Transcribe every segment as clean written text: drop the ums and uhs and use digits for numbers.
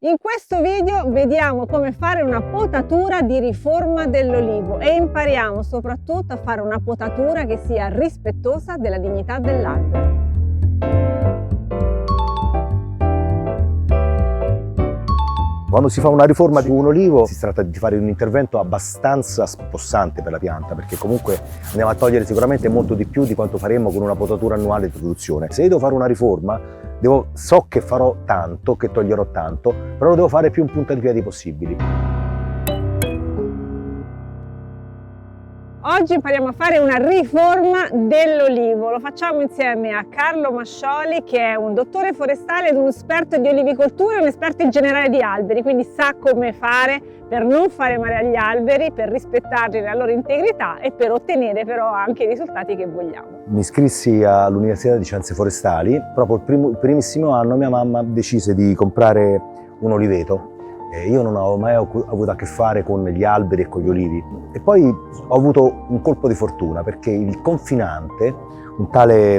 In questo video vediamo come fare una potatura di riforma dell'olivo e impariamo soprattutto a fare una potatura che sia rispettosa della dignità dell'albero. Quando si fa una riforma di un olivo si tratta di fare un intervento abbastanza spossante per la pianta, perché comunque andiamo a togliere sicuramente molto di più di quanto faremmo con una potatura annuale di produzione. Se io devo fare una riforma, so che farò tanto, che toglierò tanto, però lo devo fare più in punta di piedi possibili. Oggi impariamo a fare una riforma dell'olivo. Lo facciamo insieme a Carlo Mascioli, che è un dottore forestale ed un esperto di olivicoltura e un esperto in generale di alberi, quindi sa come fare per non fare male agli alberi, per rispettarli nella loro integrità e per ottenere però anche i risultati che vogliamo. Mi iscrissi all'Università di Scienze Forestali, proprio il primissimo anno mia mamma decise di comprare un oliveto. Io non avevo mai avuto a che fare con gli alberi e con gli olivi e poi ho avuto un colpo di fortuna perché il confinante, un tale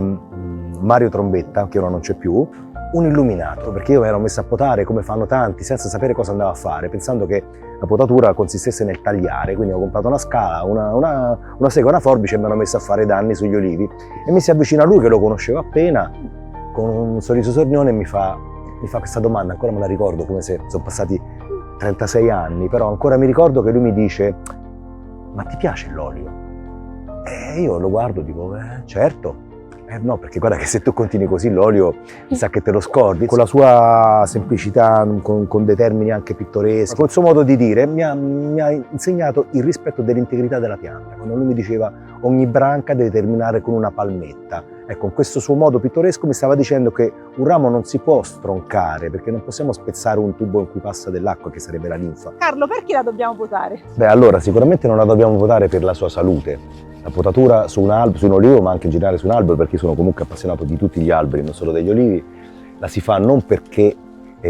Mario Trombetta, che ora non c'è più, un illuminato, perché io mi ero messo a potare come fanno tanti senza sapere cosa andavo a fare, pensando che la potatura consistesse nel tagliare, quindi ho comprato una scala, una sega, una forbice e mi ero messo a fare danni sugli olivi e mi si avvicina lui che lo conoscevo appena con un sorriso sornione e mi fa questa domanda, ancora me la ricordo come se sono passati 36 anni, però ancora mi ricordo che lui mi dice: ma ti piace l'olio? E io lo guardo e dico: certo. No, perché guarda che se tu continui così l'olio mi sa che te lo scordi. Con la sua semplicità, con dei termini anche pittoreschi, col suo modo di dire, mi ha insegnato il rispetto dell'integrità della pianta. Quando lui mi diceva ogni branca deve terminare con una palmetta, ecco, con questo suo modo pittoresco mi stava dicendo che un ramo non si può stroncare, perché non possiamo spezzare un tubo in cui passa dell'acqua, che sarebbe la linfa. Carlo, perché la dobbiamo potare? Allora, sicuramente non la dobbiamo potare per la sua salute. La potatura su un olivo, ma anche in generale su un albero, perché io sono comunque appassionato di tutti gli alberi, non solo degli olivi, la si fa non perché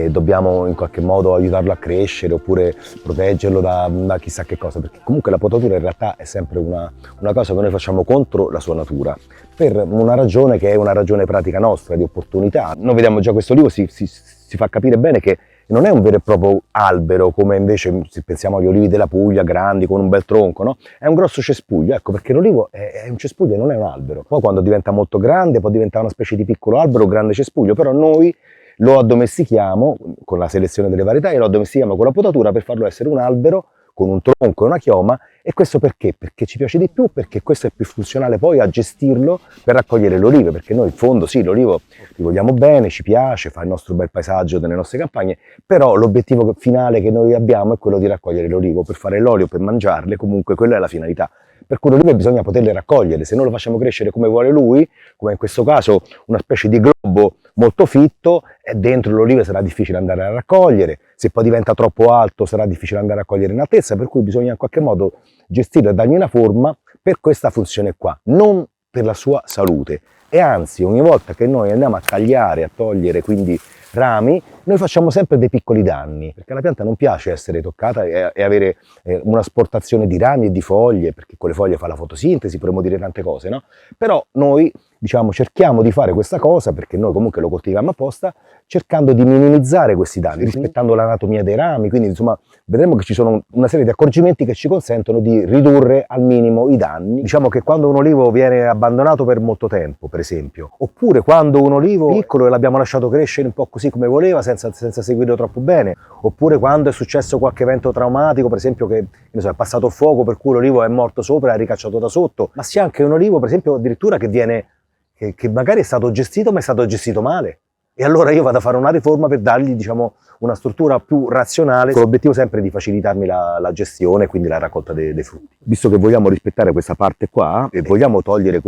dobbiamo in qualche modo aiutarlo a crescere oppure proteggerlo da chissà che cosa, perché comunque la potatura in realtà è sempre una cosa che noi facciamo contro la sua natura, per una ragione che è una ragione pratica nostra, di opportunità. Noi vediamo già questo olivo, si fa capire bene che non è un vero e proprio albero, come invece se pensiamo agli olivi della Puglia, grandi, con un bel tronco, no? È un grosso cespuglio, ecco, perché l'olivo è un cespuglio e non è un albero. Poi quando diventa molto grande può diventare una specie di piccolo albero o grande cespuglio, però noi lo addomestichiamo con la selezione delle varietà e lo addomestichiamo con la potatura per farlo essere un albero con un tronco e una chioma. E questo perché? Perché ci piace di più, perché questo è più funzionale poi a gestirlo per raccogliere l'olivo, perché noi in fondo sì, l'olivo li vogliamo bene, ci piace, fa il nostro bel paesaggio delle nostre campagne, però l'obiettivo finale che noi abbiamo è quello di raccogliere l'olivo, per fare l'olio, per mangiarle, comunque quella è la finalità. Per cui l'olivo bisogna poterle raccogliere, se non lo facciamo crescere come vuole lui, come in questo caso una specie di globo molto fitto, e dentro l'olivo sarà difficile andare a raccogliere, se poi diventa troppo alto sarà difficile andare a raccogliere in altezza, per cui bisogna in qualche modo gestirlo e dargli una forma per questa funzione qua, non per la sua salute. E anzi, ogni volta che noi andiamo a tagliare, a togliere quindi rami, noi facciamo sempre dei piccoli danni, perché alla pianta non piace essere toccata e avere una sportazione di rami e di foglie, perché con le foglie fa la fotosintesi, potremmo dire tante cose, no? Però noi, diciamo, cerchiamo di fare questa cosa, perché noi comunque lo coltiviamo apposta, cercando di minimizzare questi danni, rispettando l'anatomia dei rami, quindi insomma vedremo che ci sono una serie di accorgimenti che ci consentono di ridurre al minimo i danni. Diciamo che quando un olivo viene abbandonato per molto tempo, per esempio, oppure quando un olivo è piccolo e l'abbiamo lasciato crescere un po' così come voleva, senza seguirlo troppo bene, oppure quando è successo qualche evento traumatico, per esempio che è passato il fuoco per cui l'olivo è morto sopra e è ricacciato da sotto, ma sia anche un olivo, per esempio, addirittura che magari è stato gestito ma è stato gestito male. E allora io vado a fare una riforma per dargli, diciamo, una struttura più razionale, con l'obiettivo sempre di facilitarmi la gestione e quindi la raccolta dei frutti. Visto che vogliamo rispettare questa parte qua e vogliamo togliere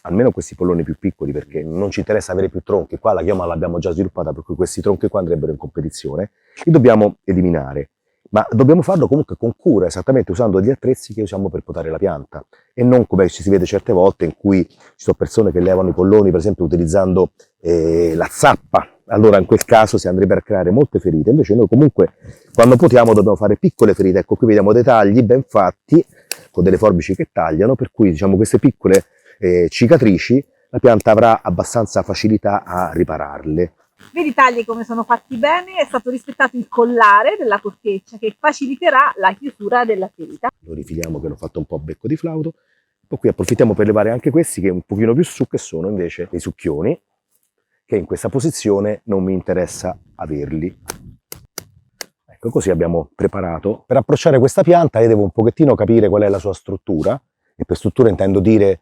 almeno questi polloni più piccoli, perché non ci interessa avere più tronchi, qua la chioma l'abbiamo già sviluppata, per cui questi tronchi qua andrebbero in competizione, li dobbiamo eliminare. Ma dobbiamo farlo comunque con cura, esattamente usando gli attrezzi che usiamo per potare la pianta e non come ci si vede certe volte in cui ci sono persone che levano i polloni, per esempio utilizzando la zappa. Allora in quel caso si andrebbe a creare molte ferite, invece noi comunque quando potiamo dobbiamo fare piccole ferite. Ecco, qui vediamo dei tagli ben fatti con delle forbici che tagliano, per cui diciamo queste piccole cicatrici la pianta avrà abbastanza facilità a ripararle. Vedi i tagli come sono fatti bene, è stato rispettato il collare della corteccia che faciliterà la chiusura dell'attività. Lo rifiliamo che l'ho fatto un po' a becco di flauto. Poi qui approfittiamo per levare anche questi che un pochino più su, che sono invece dei succhioni, che in questa posizione non mi interessa averli. Ecco, così abbiamo preparato. Per approcciare questa pianta io devo un pochettino capire qual è la sua struttura, e per struttura intendo dire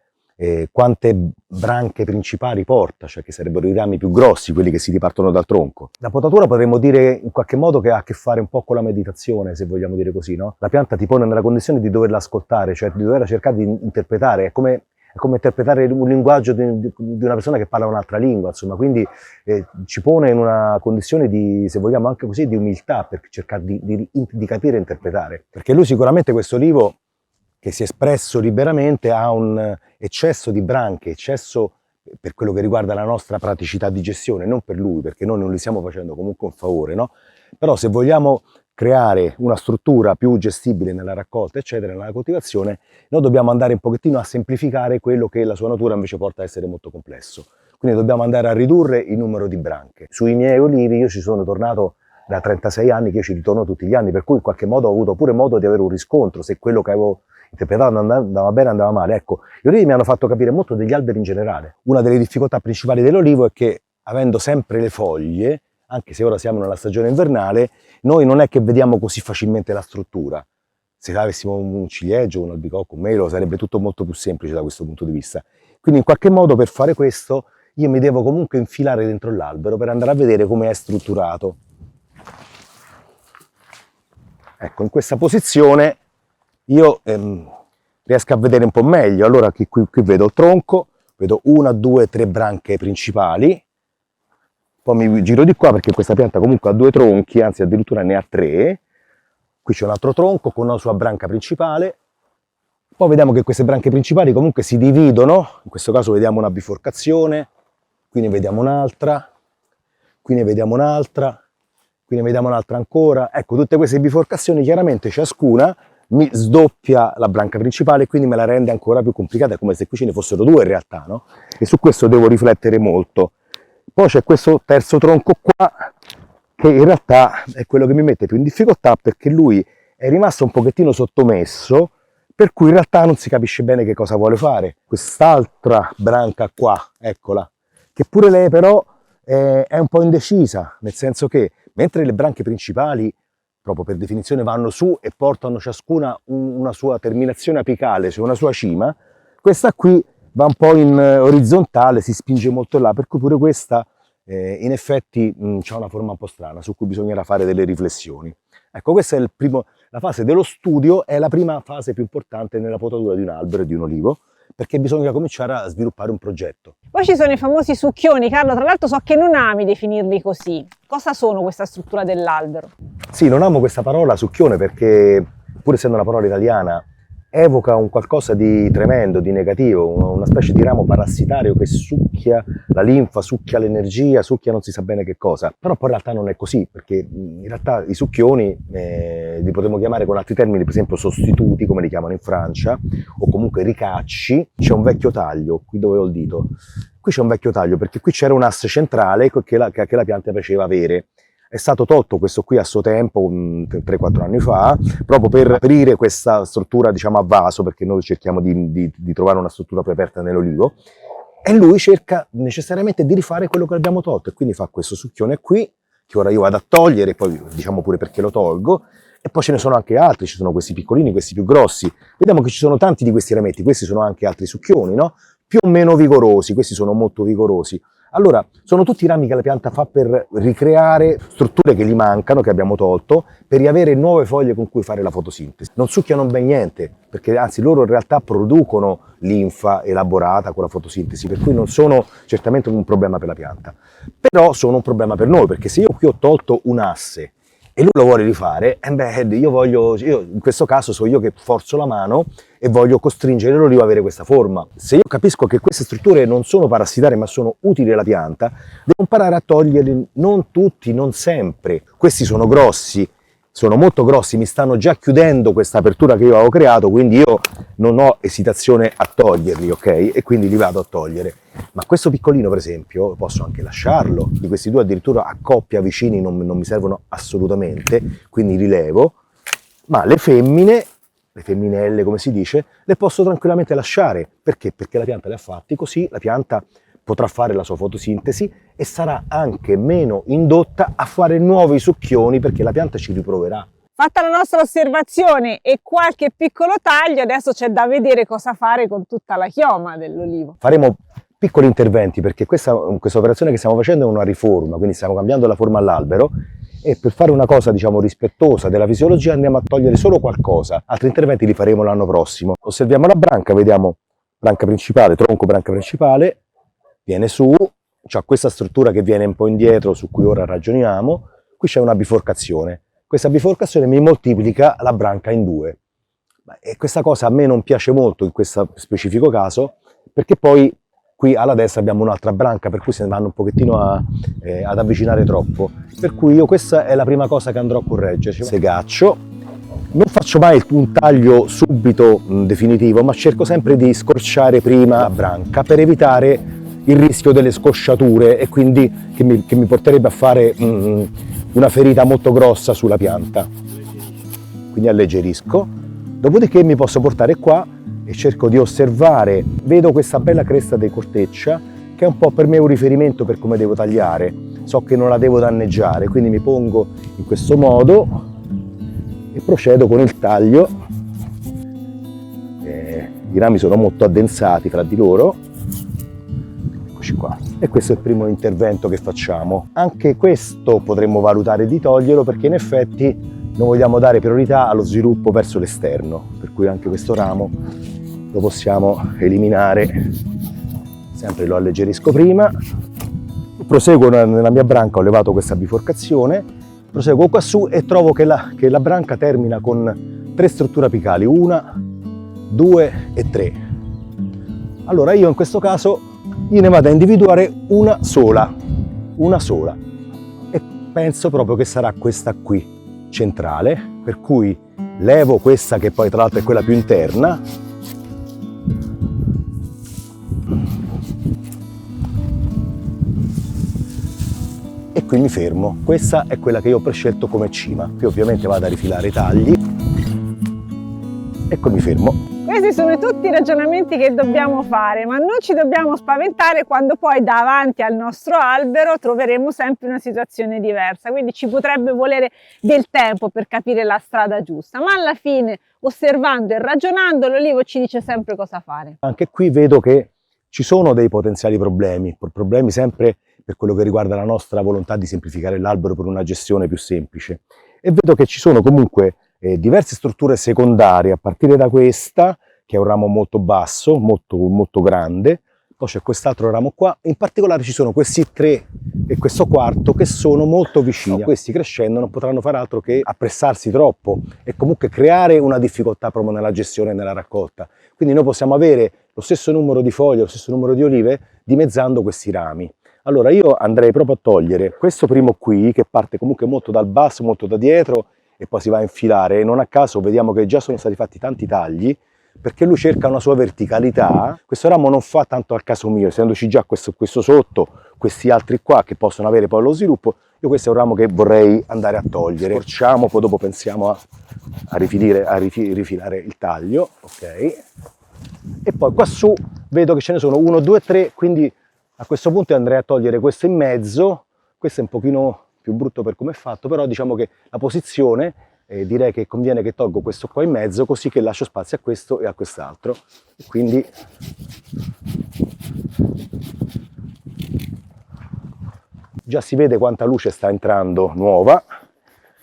quante branche principali porta, cioè che sarebbero i rami più grossi, quelli che si ripartono dal tronco. La potatura potremmo dire in qualche modo che ha a che fare un po' con la meditazione, se vogliamo dire così, no? La pianta ti pone nella condizione di doverla ascoltare, cioè di doverla cercare di interpretare, è come interpretare un linguaggio di una persona che parla un'altra lingua, insomma, quindi ci pone in una condizione di, se vogliamo anche così, di umiltà per cercare di capire e interpretare. Perché lui sicuramente, questo olivo, che si è espresso liberamente, ha un eccesso di branche, eccesso per quello che riguarda la nostra praticità di gestione, non per lui, perché noi non gli stiamo facendo comunque un favore, no? Però se vogliamo creare una struttura più gestibile nella raccolta, eccetera, nella coltivazione, noi dobbiamo andare un pochettino a semplificare quello che la sua natura invece porta a essere molto complesso. Quindi dobbiamo andare a ridurre il numero di branche. Sui miei olivi io ci sono tornato da 36 anni, che io ci ritorno tutti gli anni, per cui in qualche modo ho avuto pure modo di avere un riscontro, se quello che avevo interpretato andava bene, andava male. Ecco, gli olivi mi hanno fatto capire molto degli alberi in generale. Una delle difficoltà principali dell'olivo è che, avendo sempre le foglie, anche se ora siamo nella stagione invernale, noi non è che vediamo così facilmente la struttura. Se avessimo un ciliegio, un albicocco, un melo, sarebbe tutto molto più semplice da questo punto di vista. Quindi in qualche modo, per fare questo, io mi devo comunque infilare dentro l'albero per andare a vedere come è strutturato. Ecco, in questa posizione io riesco a vedere un po' meglio. Allora qui vedo il tronco, vedo 1, 2, 3 branche principali, poi mi giro di qua perché questa pianta comunque ha 2 tronchi, anzi addirittura ne ha 3. Qui c'è un altro tronco con una sua branca principale, poi vediamo che queste branche principali comunque si dividono, in questo caso vediamo una biforcazione, qui ne vediamo un'altra, qui ne vediamo un'altra, qui ne vediamo un'altra ancora. Ecco, tutte queste biforcazioni chiaramente ciascuna mi sdoppia la branca principale e quindi me la rende ancora più complicata, è come se qui ce ne fossero 2 in realtà, no? E su questo devo riflettere molto. Poi c'è questo terzo tronco qua, che in realtà è quello che mi mette più in difficoltà, perché lui è rimasto un pochettino sottomesso, per cui in realtà non si capisce bene che cosa vuole fare. Quest'altra branca qua, eccola, che pure lei però è un po' indecisa, nel senso che mentre le branche principali proprio per definizione vanno su e portano ciascuna una sua terminazione apicale, cioè una sua cima, questa qui va un po' in orizzontale, si spinge molto là, per cui pure questa in effetti ha una forma un po' strana, su cui bisognerà fare delle riflessioni. Ecco, questa è la fase dello studio, è la prima fase più importante nella potatura di un albero e di un olivo, perché bisogna cominciare a sviluppare un progetto. Poi ci sono i famosi succhioni, Carlo, tra l'altro so che non ami definirli così. Cosa sono questa struttura dell'albero? Sì, non amo questa parola succhione perché, pur essendo una parola italiana, evoca un qualcosa di tremendo, di negativo, una specie di ramo parassitario che succhia la linfa, succhia l'energia, succhia non si sa bene che cosa. Però poi in realtà non è così, perché in realtà i succhioni li potremmo chiamare con altri termini, per esempio sostituti, come li chiamano in Francia, o comunque ricacci. C'è un vecchio taglio, qui dove ho il dito, qui c'è un vecchio taglio perché qui c'era un asse centrale che la pianta piaceva avere. È stato tolto questo qui a suo tempo, 3-4 anni fa, proprio per aprire questa struttura, diciamo, a vaso, perché noi cerchiamo di trovare una struttura più aperta nell'olivo, e lui cerca necessariamente di rifare quello che abbiamo tolto, e quindi fa questo succhione qui, che ora io vado a togliere, poi diciamo pure perché lo tolgo, e poi ce ne sono anche altri, ci sono questi piccolini, questi più grossi. Vediamo che ci sono tanti di questi rametti, questi sono anche altri succhioni, no? Più o meno vigorosi, questi sono molto vigorosi. Allora, sono tutti i rami che la pianta fa per ricreare strutture che gli mancano, che abbiamo tolto, per riavere nuove foglie con cui fare la fotosintesi. Non succhiano ben niente, perché anzi loro in realtà producono linfa elaborata con la fotosintesi, per cui non sono certamente un problema per la pianta. Però sono un problema per noi, perché se io qui ho tolto un asse e lui lo vuole rifare, io in questo caso so io che forzo la mano e voglio costringere l'olivo a avere questa forma. Se io capisco che queste strutture non sono parassitarie ma sono utili alla pianta, devo imparare a toglierli, non tutti, non sempre. Questi sono grossi, sono molto grossi, mi stanno già chiudendo questa apertura che io avevo creato, quindi io non ho esitazione a toglierli, ok? E quindi li vado a togliere. Ma questo piccolino, per esempio, posso anche lasciarlo. Di questi due addirittura a coppia vicini non mi servono assolutamente, quindi li levo. Ma le femmine, le femminelle come si dice, le posso tranquillamente lasciare. Perché? Perché la pianta le ha fatti, così la pianta potrà fare la sua fotosintesi e sarà anche meno indotta a fare nuovi succhioni, perché la pianta ci riproverà. Fatta la nostra osservazione e qualche piccolo taglio, adesso c'è da vedere cosa fare con tutta la chioma dell'olivo. Faremo piccoli interventi, perché questa operazione che stiamo facendo è una riforma, quindi stiamo cambiando la forma all'albero, e per fare una cosa, diciamo, rispettosa della fisiologia andiamo a togliere solo qualcosa, altri interventi li faremo l'anno prossimo. Osserviamo la branca, vediamo branca principale, tronco, branca principale, viene su, c'ha questa struttura che viene un po' indietro, su cui ora ragioniamo, qui c'è una biforcazione. Questa biforcazione mi moltiplica la branca in due. E questa cosa a me non piace molto in questo specifico caso, perché poi qui alla destra abbiamo un'altra branca, per cui se ne vanno un pochettino ad avvicinare troppo. Per cui io questa è la prima cosa che andrò a correggere. Segaccio. Non faccio mai un taglio subito definitivo, ma cerco sempre di scorciare prima la branca per evitare il rischio delle scosciature e quindi che mi porterebbe a fare una ferita molto grossa sulla pianta. Quindi alleggerisco. Dopodiché mi posso portare qua e cerco di osservare, vedo questa bella cresta di corteccia che è un po' per me un riferimento per come devo tagliare. So che non la devo danneggiare, quindi mi pongo in questo modo e procedo con il taglio. I rami sono molto addensati fra di loro. Qua. E questo è il primo intervento che facciamo. Anche questo potremmo valutare di toglierlo, perché in effetti non vogliamo dare priorità allo sviluppo verso l'esterno, per cui anche questo ramo lo possiamo eliminare. Sempre lo alleggerisco prima, proseguo nella mia branca, ho levato questa biforcazione, proseguo qua su e trovo che la branca termina con 3 strutture apicali, 1, 2 e 3. Allora io in questo caso ne vado a individuare una sola, e penso proprio che sarà questa qui, centrale, per cui levo questa che poi tra l'altro è quella più interna, e qui mi fermo. Questa è quella che io ho prescelto come cima. Qui ovviamente vado a rifilare i tagli e qui mi fermo. Questi sono tutti i ragionamenti che dobbiamo fare, ma non ci dobbiamo spaventare quando poi davanti al nostro albero troveremo sempre una situazione diversa, quindi ci potrebbe volere del tempo per capire la strada giusta, ma alla fine, osservando e ragionando, l'olivo ci dice sempre cosa fare. Anche qui vedo che ci sono dei potenziali problemi sempre per quello che riguarda la nostra volontà di semplificare l'albero per una gestione più semplice, e vedo che ci sono comunque diverse strutture secondarie, a partire da questa, che è un ramo molto basso, molto grande, poi c'è quest'altro ramo qua, in particolare ci sono questi 3 e questo quarto che sono molto vicini. Questi crescendo non potranno fare altro che appressarsi troppo e comunque creare una difficoltà proprio nella gestione e nella raccolta. Quindi noi possiamo avere lo stesso numero di foglie, lo stesso numero di olive, dimezzando questi rami. Allora io andrei proprio a togliere questo primo qui, che parte comunque molto dal basso, molto da dietro, e poi si va a infilare, e non a caso vediamo che già sono stati fatti tanti tagli, perché lui cerca una sua verticalità. Questo ramo non fa tanto al caso mio, essendoci già questo sotto, questi altri qua che possono avere poi lo sviluppo, io questo è un ramo che vorrei andare a togliere. Scorciamo, poi dopo pensiamo a rifilare il taglio, ok? E poi qua su vedo che ce ne sono 1, 2, 3, quindi a questo punto andrei a togliere questo in mezzo. Questo è un pochino più brutto per come è fatto, però diciamo che la posizione, direi che conviene che tolgo questo qua in mezzo, così che lascio spazio a questo e a quest'altro. Quindi già si vede quanta luce sta entrando nuova,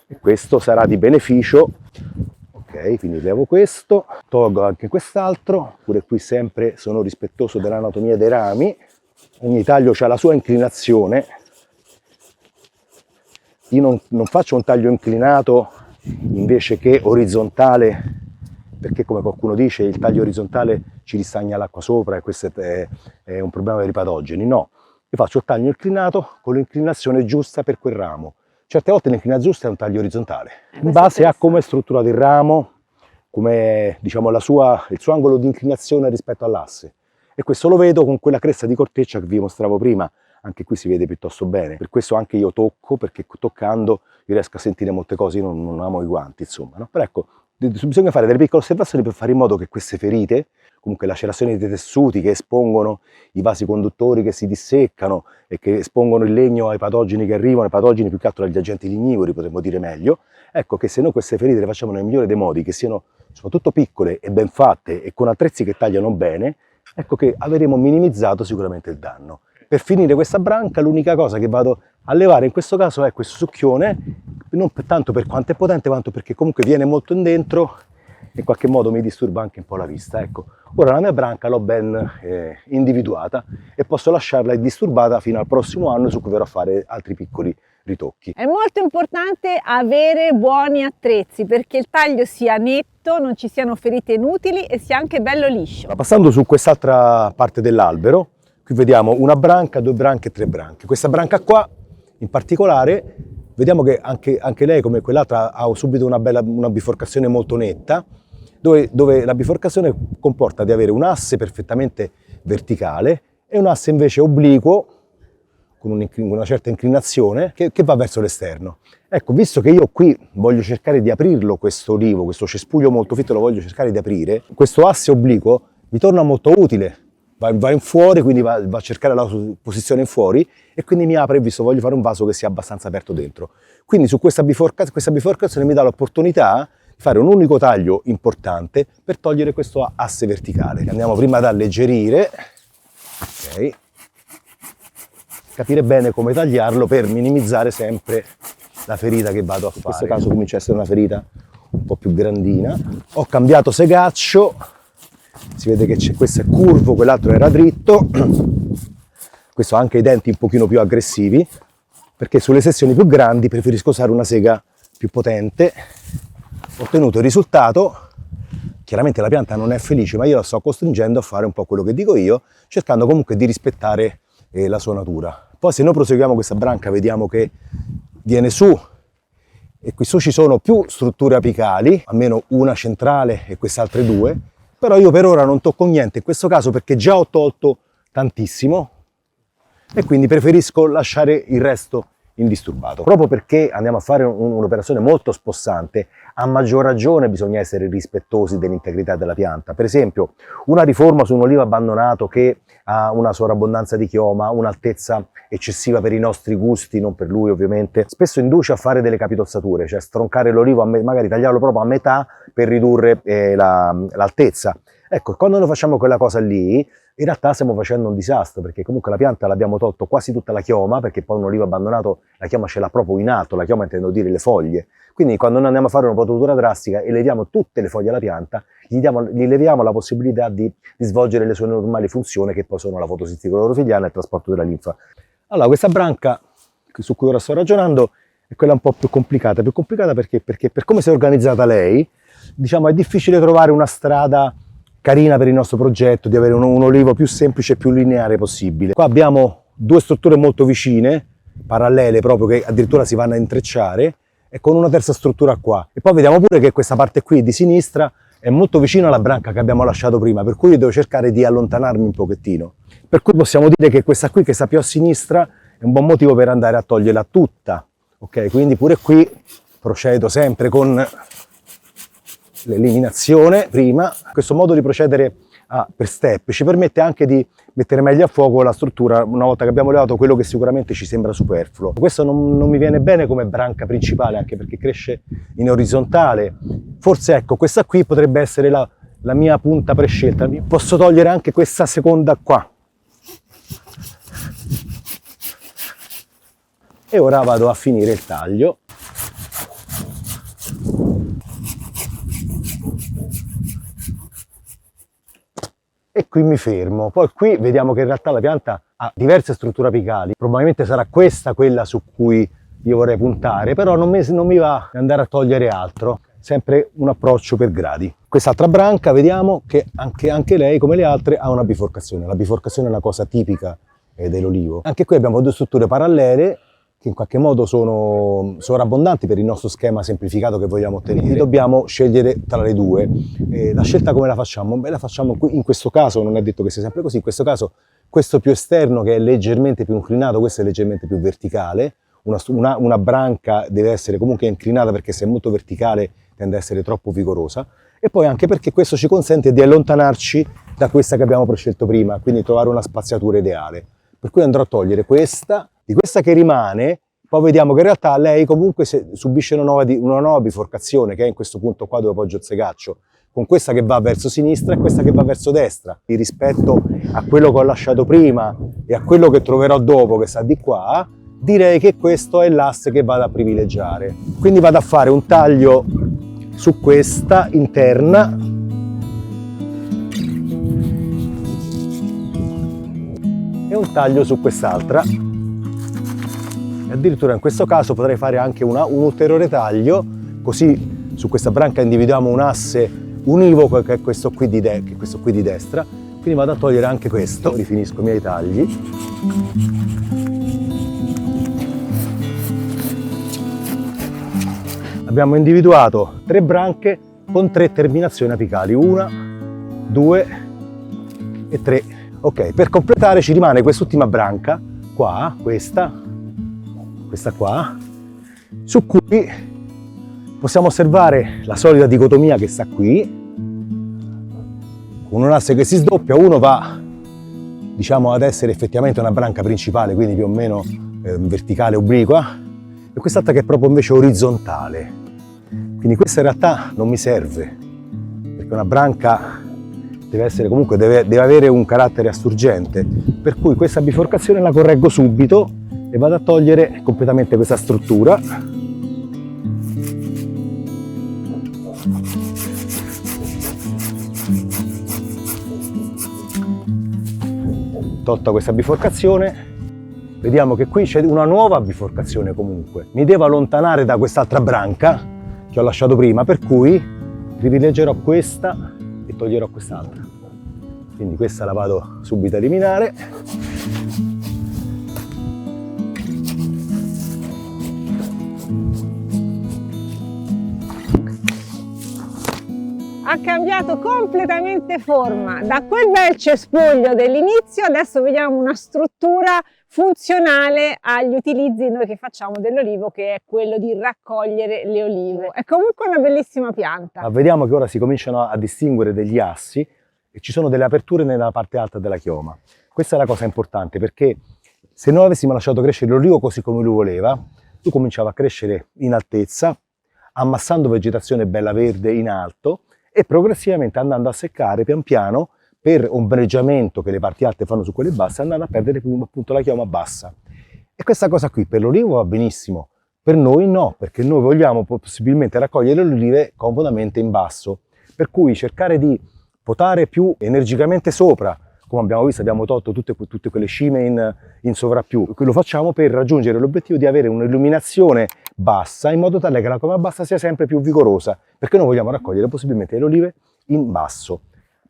e questo sarà di beneficio. Ok, quindi levo questo, tolgo anche quest'altro, pure qui sempre sono rispettoso dell'anatomia dei rami. Ogni taglio ha la sua inclinazione. Io non faccio un taglio inclinato invece che orizzontale, perché come qualcuno dice il taglio orizzontale ci ristagna l'acqua sopra e questo è un problema per i patogeni. No, io faccio il taglio inclinato con l'inclinazione giusta per quel ramo. Certe volte l'inclinazione giusta è un taglio orizzontale, in questo base è a come è strutturato il ramo, come diciamo il suo angolo di inclinazione rispetto all'asse. E questo lo vedo con quella cresta di corteccia che vi mostravo prima, anche qui si vede piuttosto bene. Per questo anche io tocco, perché toccando io riesco a sentire molte cose, io non amo i guanti, insomma, no? Però ecco, bisogna fare delle piccole osservazioni per fare in modo che queste ferite, comunque lacerazioni dei tessuti che espongono i vasi conduttori che si disseccano e che espongono il legno ai patogeni che arrivano, ai patogeni più che altro agli agenti lignivori, potremmo dire meglio, ecco che se noi queste ferite le facciamo nel migliore dei modi, che siano soprattutto piccole e ben fatte e con attrezzi che tagliano bene, ecco che avremo minimizzato sicuramente il danno. Per finire questa branca l'unica cosa che vado a levare in questo caso è questo succhione, non tanto per quanto è potente quanto perché comunque viene molto in dentro e in qualche modo mi disturba anche un po' la vista. Ecco, ora la mia branca l'ho ben individuata e posso lasciarla indisturbata fino al prossimo anno, su cui verrò a fare altri piccoli ritocchi. È molto importante avere buoni attrezzi perché il taglio sia netto, non ci siano ferite inutili e sia anche bello liscio. Passando su quest'altra parte dell'albero, qui vediamo una branca, 2 branche e 3 branche. Questa branca qua in particolare vediamo che anche lei, come quell'altra, ha subito una biforcazione molto netta, dove la biforcazione comporta di avere un asse perfettamente verticale e un asse invece obliquo con una certa inclinazione che va verso l'esterno. Ecco, visto che io qui voglio cercare di aprirlo questo olivo, questo cespuglio molto fitto lo voglio cercare di aprire, questo asse obliquo mi torna molto utile, va in fuori, quindi va a cercare la sua posizione in fuori e quindi mi apre, visto voglio fare un vaso che sia abbastanza aperto dentro. Quindi su questa biforcazione mi dà l'opportunità di fare un unico taglio importante per togliere questo asse verticale. Andiamo prima ad alleggerire, ok. Capire bene come tagliarlo per minimizzare sempre la ferita che vado a fare. In questo caso comincia a essere una ferita un po' più grandina. Ho cambiato segaccio, si vede che questo è curvo, quell'altro era dritto. Questo ha anche i denti un pochino più aggressivi, perché sulle sezioni più grandi preferisco usare una sega più potente. Ho ottenuto il risultato. Chiaramente la pianta non è felice, ma io la sto costringendo a fare un po' quello che dico io, cercando comunque di rispettare la sua natura. Poi se noi proseguiamo questa branca vediamo che viene su e qui su ci sono più strutture apicali, almeno una centrale e queste altre 2, però io per ora non tocco niente in questo caso perché già ho tolto tantissimo e quindi preferisco lasciare il resto indisturbato. Proprio perché andiamo a fare un'operazione molto spossante, a maggior ragione bisogna essere rispettosi dell'integrità della pianta. Per esempio, una riforma su un olivo abbandonato che ha una sovrabbondanza di chioma, un'altezza eccessiva per i nostri gusti, non per lui ovviamente, spesso induce a fare delle capitozzature, cioè stroncare l'olivo, magari tagliarlo proprio a metà per ridurre l'altezza. Ecco, quando noi facciamo quella cosa lì, in realtà stiamo facendo un disastro, perché comunque la pianta l'abbiamo tolto quasi tutta la chioma, perché poi un olivo abbandonato la chioma ce l'ha proprio in alto, la chioma intendo dire le foglie. Quindi quando noi andiamo a fare una potatura drastica e leviamo tutte le foglie alla pianta, gli leviamo la possibilità di svolgere le sue normali funzioni, che poi sono la fotosintesi clorofilliana e il trasporto della linfa. Allora, questa branca su cui ora sto ragionando è quella un po' più complicata perché per come si è organizzata lei, diciamo, è difficile trovare una strada carina per il nostro progetto, di avere un olivo più semplice e più lineare possibile. Qua abbiamo 2 strutture molto vicine, parallele proprio, che addirittura si vanno a intrecciare, e con una terza struttura qua. E poi vediamo pure che questa parte qui di sinistra è molto vicina alla branca che abbiamo lasciato prima, per cui io devo cercare di allontanarmi un pochettino. Per cui possiamo dire che questa qui, che sta più a sinistra, è un buon motivo per andare a toglierla tutta. Ok, quindi pure qui procedo sempre con l'eliminazione prima. Questo modo di procedere per step ci permette anche di mettere meglio a fuoco la struttura una volta che abbiamo levato quello che sicuramente ci sembra superfluo. Questo non mi viene bene come branca principale, anche perché cresce in orizzontale. Forse ecco, questa qui potrebbe essere la mia punta prescelta. Posso togliere anche questa seconda qua. E ora vado a finire il taglio. E qui mi fermo. Poi qui vediamo che in realtà la pianta ha diverse strutture apicali. Probabilmente sarà questa quella su cui io vorrei puntare, però non mi va di andare a togliere altro. Sempre un approccio per gradi. Quest'altra branca vediamo che anche lei, come le altre, ha una biforcazione. La biforcazione è una cosa tipica dell'olivo. Anche qui abbiamo 2 strutture parallele che in qualche modo sono sovrabbondanti per il nostro schema semplificato che vogliamo ottenere. Quindi dobbiamo scegliere tra le due. La scelta come la facciamo? Beh, la facciamo in questo caso, non è detto che sia sempre così, in questo caso questo più esterno che è leggermente più inclinato, questo è leggermente più verticale. Una branca deve essere comunque inclinata perché se è molto verticale tende ad essere troppo vigorosa, e poi anche perché questo ci consente di allontanarci da questa che abbiamo prescelto prima, quindi trovare una spaziatura ideale. Per cui andrò a togliere questa, di questa che rimane, poi vediamo che in realtà lei comunque subisce una nuova biforcazione, che è in questo punto qua dove appoggio il segaccio, con questa che va verso sinistra e questa che va verso destra. Rispetto a quello che ho lasciato prima e a quello che troverò dopo, che sta di qua, direi che questo è l'asse che vado a privilegiare. Quindi vado a fare un taglio su questa interna e un taglio su quest'altra, e addirittura in questo caso potrei fare anche un ulteriore taglio, così su questa branca individuiamo un asse univoco che è questo qui di destra. Quindi vado a togliere anche questo, rifinisco i miei tagli. Abbiamo individuato 3 branche con 3 terminazioni apicali, 1, 2 e 3. Ok, per completare ci rimane quest'ultima branca qua, questa qua, su cui possiamo osservare la solita dicotomia che sta qui, con un asse che si sdoppia. Uno va, diciamo, ad essere effettivamente una branca principale, quindi più o meno verticale obliqua, e quest'altra che è proprio invece orizzontale. Quindi questa in realtà non mi serve, perché una branca deve essere comunque, deve avere un carattere assurgente, per cui questa biforcazione la correggo subito e vado a togliere completamente questa struttura. Tolta questa biforcazione, vediamo che qui c'è una nuova biforcazione comunque. Mi devo allontanare da quest'altra branca che ho lasciato prima, per cui privilegerò questa e toglierò quest'altra. Quindi questa la vado subito a eliminare. Ha cambiato completamente forma. Da quel bel cespuglio dell'inizio adesso vediamo una struttura funzionale agli utilizzi noi che facciamo dell'olivo, che è quello di raccogliere le olive. È comunque una bellissima pianta. Ma vediamo che ora si cominciano a distinguere degli assi e ci sono delle aperture nella parte alta della chioma. Questa è la cosa importante, perché se noi avessimo lasciato crescere l'olivo così come lui voleva, lui cominciava a crescere in altezza, ammassando vegetazione bella verde in alto e progressivamente andando a seccare pian piano per ombreggiamento che le parti alte fanno su quelle basse, andando a perdere appunto la chioma bassa. E questa cosa qui per l'olivo va benissimo, per noi no, perché noi vogliamo possibilmente raccogliere le olive comodamente in basso, per cui cercare di potare più energicamente sopra. Come abbiamo visto, abbiamo tolto tutte quelle cime in sovrappiù. Lo facciamo per raggiungere l'obiettivo di avere un'illuminazione bassa, in modo tale che la chioma bassa sia sempre più vigorosa, perché noi vogliamo raccogliere possibilmente le olive in basso.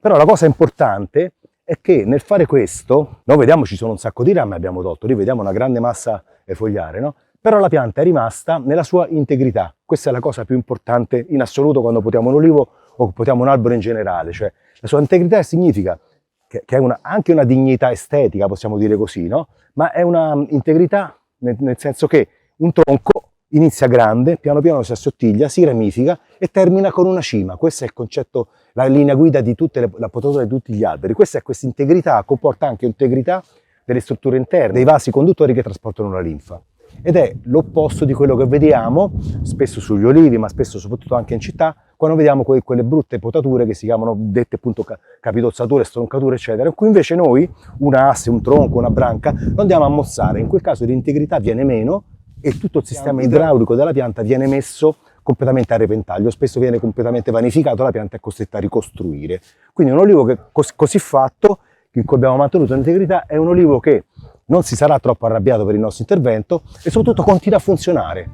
Però la cosa importante è che nel fare questo, noi vediamo ci sono un sacco di rami abbiamo tolto, lì vediamo una grande massa fogliare, no? Però la pianta è rimasta nella sua integrità. Questa è la cosa più importante in assoluto quando potiamo un olivo o potiamo un albero in generale, cioè la sua integrità significa che è anche una dignità estetica, possiamo dire così, no? Ma è una integrità nel senso che un tronco inizia grande, piano piano si assottiglia, si ramifica e termina con una cima. Questo è il concetto, la linea guida di la potatura di tutti gli alberi. Questa integrità comporta anche integrità delle strutture interne, dei vasi conduttori che trasportano la linfa. Ed è l'opposto di quello che vediamo spesso sugli olivi, ma spesso soprattutto anche in città, quando vediamo quelle brutte potature che si chiamano dette appunto capitozzature, stroncature, eccetera, in cui invece noi un asse, un tronco, una branca lo andiamo a mozzare. In quel caso l'integrità viene meno e tutto il sistema idraulico della pianta viene messo completamente a repentaglio, spesso viene completamente vanificato, la pianta è costretta a ricostruire. Quindi un olivo che così fatto, in cui abbiamo mantenuto l'integrità, è un olivo che non si sarà troppo arrabbiato per il nostro intervento e soprattutto continua a funzionare.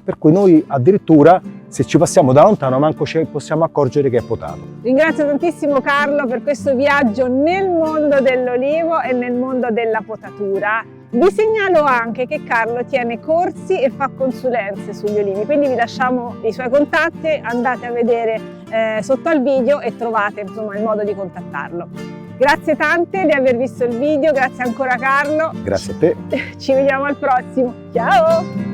Per cui noi addirittura, se ci passiamo da lontano, manco ci possiamo accorgere che è potato. Ringrazio tantissimo Carlo per questo viaggio nel mondo dell'olivo e nel mondo della potatura. Vi segnalo anche che Carlo tiene corsi e fa consulenze sugli olivi, quindi vi lasciamo i suoi contatti, andate a vedere sotto al video e trovate insomma il modo di contattarlo. Grazie tante di aver visto il video, grazie ancora Carlo. Grazie a te. Ci vediamo al prossimo. Ciao!